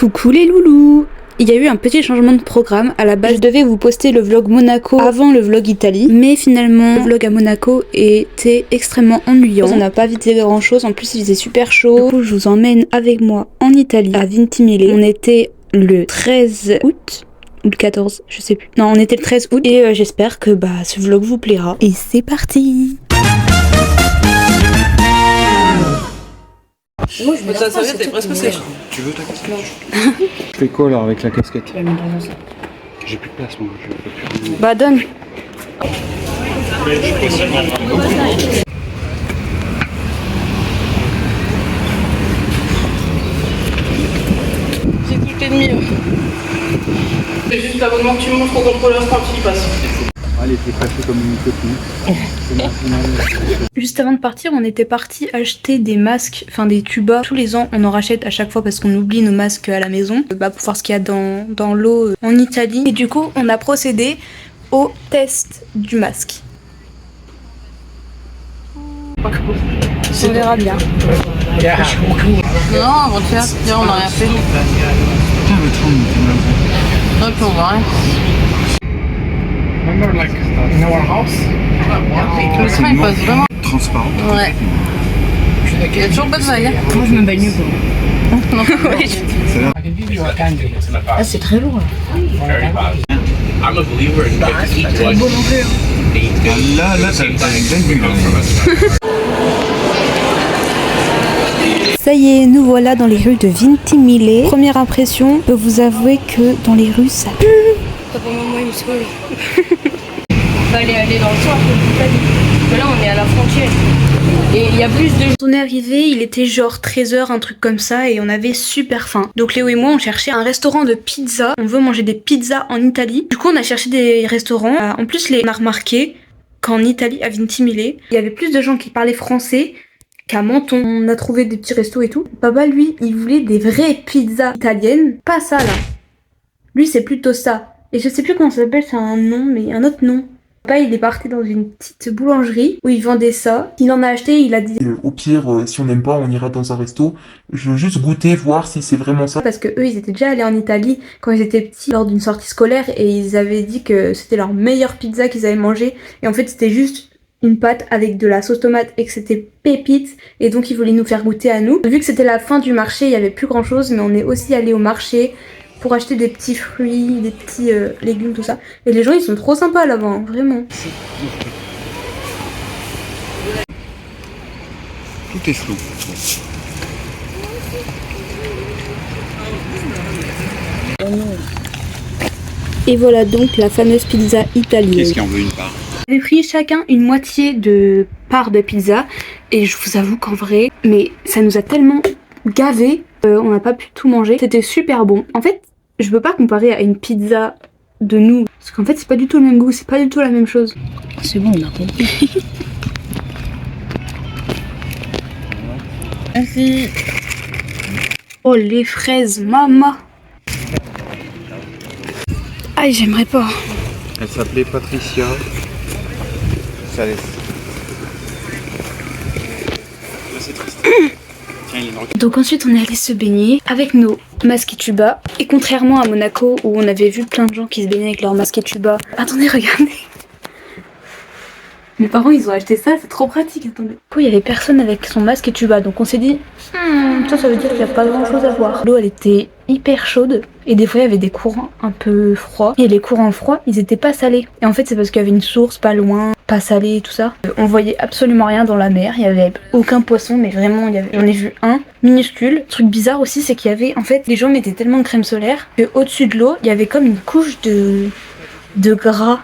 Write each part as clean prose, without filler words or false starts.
Coucou les loulous! Il y a eu un petit changement de programme. À la base, je devais vous poster le vlog Monaco avant le vlog Italie. Mais finalement, le vlog à Monaco était extrêmement ennuyant. On n'a pas visité grand chose. En plus, il faisait super chaud. Du coup, je vous emmène avec moi en Italie, à Ventimiglia. On était le 13 août. Ou le 14, je sais plus. Non, on était le 13 août. Et j'espère que ce vlog vous plaira. Et c'est parti! Moi je me ça va, t'es presque sèche. Tu veux ta casquette? Je fais quoi là avec la casquette? J'ai plus de place moi, je peux plus. Bah donne. C'est tout ennemi. C'est juste l'abonnement que tu montres au contrôleur quand il passe. Allez, t'es fâché comme une copine. Juste avant de partir, on était parti acheter des masques, enfin des tubas. Tous les ans, on en rachète à chaque fois parce qu'on oublie nos masques à la maison. Pour voir ce qu'il y a dans l'eau en Italie. Et du coup, on a procédé au test du masque. On verra bien. Non, avant-hier, on n'a rien fait. Putain, le train, Non, puis on va rien. Remember, like in our house? Le train il passe vraiment. transparent. Ouais. Il y a toujours pas de vague. Moi je me baigne pas. Non, oui. I can give you a candle. Ah c'est très lourd là. I'm a believer in eat twice. Là, t'as une belle vue là. Ça y est, nous voilà dans les rues de Ventimiglia. Première impression, je peux vous avouer que dans les rues, ça pue. Fallait aller dans le centre d'Italie. Mais là on est à la frontière. Et il y a plus de... Quand on est arrivé, il était genre 13h, un truc comme ça, et on avait super faim. Donc Léo et moi, on cherchait un restaurant de pizza. On veut manger des pizzas en Italie. Du coup, on a cherché des restaurants. En plus, on a remarqué qu'en Italie, à Ventimiglia, il y avait plus de gens qui parlaient français qu'à Menton. On a trouvé des petits restos et tout. Papa, lui, il voulait des vraies pizzas italiennes. Pas ça, là. Lui, c'est plutôt ça. Et je sais plus comment ça s'appelle, c'est un nom, mais un autre nom. Papa, il est parti dans une petite boulangerie où il vendait ça. Il en a acheté, il a dit... Au pire, si on n'aime pas, on ira dans un resto. Je veux juste goûter, voir si c'est vraiment ça. Parce que eux, ils étaient déjà allés en Italie quand ils étaient petits, lors d'une sortie scolaire, et ils avaient dit que c'était leur meilleure pizza qu'ils avaient mangé. Et en fait, c'était juste une pâte avec de la sauce tomate et que c'était pépite. Et donc, ils voulaient nous faire goûter à nous. Vu que c'était la fin du marché, il y avait plus grand chose, mais on est aussi allé au marché pour acheter des petits fruits, des petits légumes, tout ça. Et les gens, ils sont trop sympas là-bas, hein, vraiment. Tout est flou. Et voilà donc la fameuse pizza italienne. Qu'est-ce qui en veut une part? On avait pris chacun une moitié de part de pizza. Et je vous avoue qu'en vrai, mais ça nous a tellement gavé, on n'a pas pu tout manger. C'était super bon. En fait, je peux pas comparer à une pizza de nous. Parce qu'en fait, c'est pas du tout le même goût, c'est pas du tout la même chose. C'est bon, on a compris. Merci. Oh, les fraises, maman. Aïe, j'aimerais pas. Elle s'appelait Patricia. Ça laisse. Là, c'est triste. Tiens, il y a une... Donc ensuite on est allé se baigner avec nos masques et tuba. Et contrairement à Monaco où on avait vu plein de gens qui se baignaient avec leurs masques et tuba. Attendez, regardez. Mes parents ils ont acheté ça, c'est trop pratique, attendez. Du coup il y avait personne avec son masque et tuba. Donc on s'est dit, ça veut dire qu'il n'y a pas grand chose à voir. L'eau elle était hyper chaude. Et des fois il y avait des courants un peu froids. Et les courants froids ils étaient pas salés. Et en fait c'est parce qu'il y avait une source pas loin, pas salée et tout ça. On voyait absolument rien dans la mer. Il y avait aucun poisson, mais vraiment j'en ai vu un minuscule. Le truc bizarre aussi c'est qu'il y avait, en fait les gens mettaient tellement de crème solaire que au-dessus de l'eau il y avait comme une couche de gras.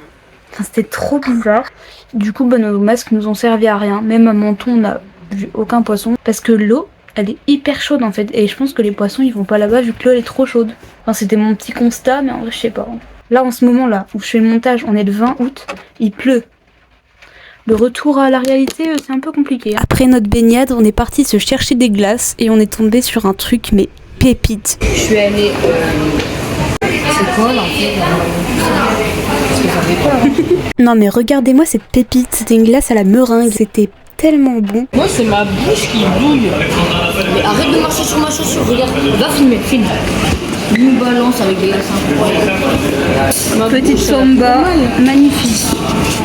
Enfin, c'était trop bizarre. Du coup nos masques nous ont servi à rien. Même à Menton on n'a vu aucun poisson. Parce que l'eau elle est hyper chaude en fait. Et je pense que les poissons ils vont pas là-bas vu que l'eau elle est trop chaude. Enfin c'était mon petit constat, mais en vrai je sais pas. Là en ce moment là où je fais le montage, on est le 20 août, il pleut. Le retour à la réalité c'est un peu compliqué. Après notre baignade on est parti se chercher des glaces. Et on est tombé sur un truc mais pépite. Je suis allée... C'est quoi là en fait? Parce que ça fait peur. Hein. Non mais regardez-moi cette pépite. C'était une glace à la meringue. C'était tellement bon. Moi c'est ma bouche qui bouille. Mais arrête de marcher sur ma chaussure, regarde. Va filmer, filme. dense avec des glaces incroyables. Petite samba, magnifique.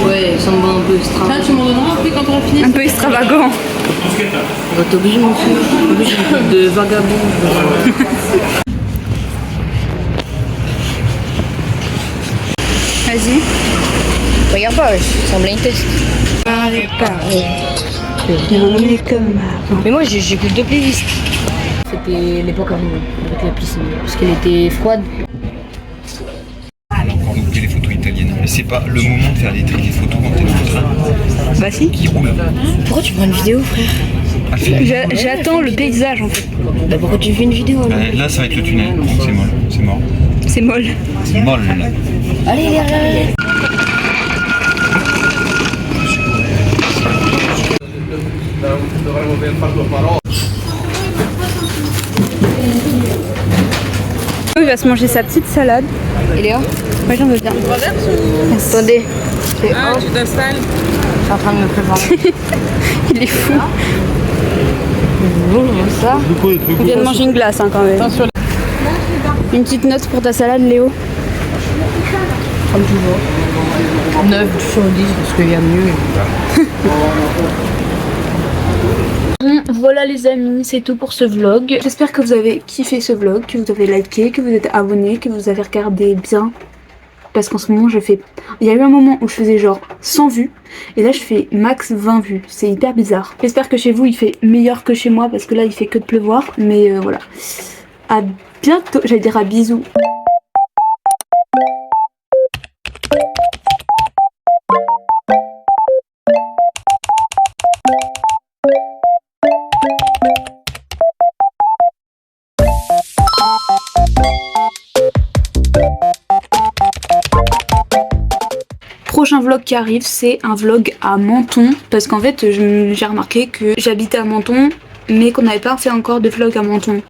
Ouais, samba un peu extra. Tiens, tu m'en donneras après quand t'auras fini. Un peu extravagant. T'es obligé mon fils. Obligé de vagabond. Vas-y. Regarde pas, c'est un blind test. Mais moi j'écoute deux playlists. C'était l'époque avant, avec la piscine, parce qu'elle était froide. On a encore loupé les photos italiennes. Mais c'est pas le moment de faire des photos quand t'es dans le train Bah si. qui roule. Pourquoi tu prends une vidéo, frère? Ah, J'attends le paysage en fait. Bah pourquoi tu fais une vidéo alors? là, ça va être le tunnel. C'est molle. C'est mort. C'est molle. C'est molle. Allez, allez. Il va se manger sa petite salade. Il est où? Moi j'en veux bien. Attendez. Ah, tu t'installes. Je suis en train de me préparer. Il est fou. Ça. On vient de manger une glace hein, quand même. Une petite note pour ta salade Léo. Comme toujours. 9 sur 10 parce qu'il y a mieux. Voilà les amis, c'est tout pour ce vlog. J'espère que vous avez kiffé ce vlog, que vous avez liké, que vous êtes abonné, que vous avez regardé bien. Parce qu'en ce moment je fais... Il y a eu un moment où je faisais genre 100 vues. Et là je fais max 20 vues. C'est hyper bizarre. J'espère que chez vous il fait meilleur que chez moi. Parce que là il fait que de pleuvoir. Mais voilà. À bientôt. J'allais dire à bisous. Prochain vlog qui arrive, c'est un vlog à Menton parce qu'en fait j'ai remarqué que j'habitais à Menton mais qu'on n'avait pas fait encore de vlog à Menton.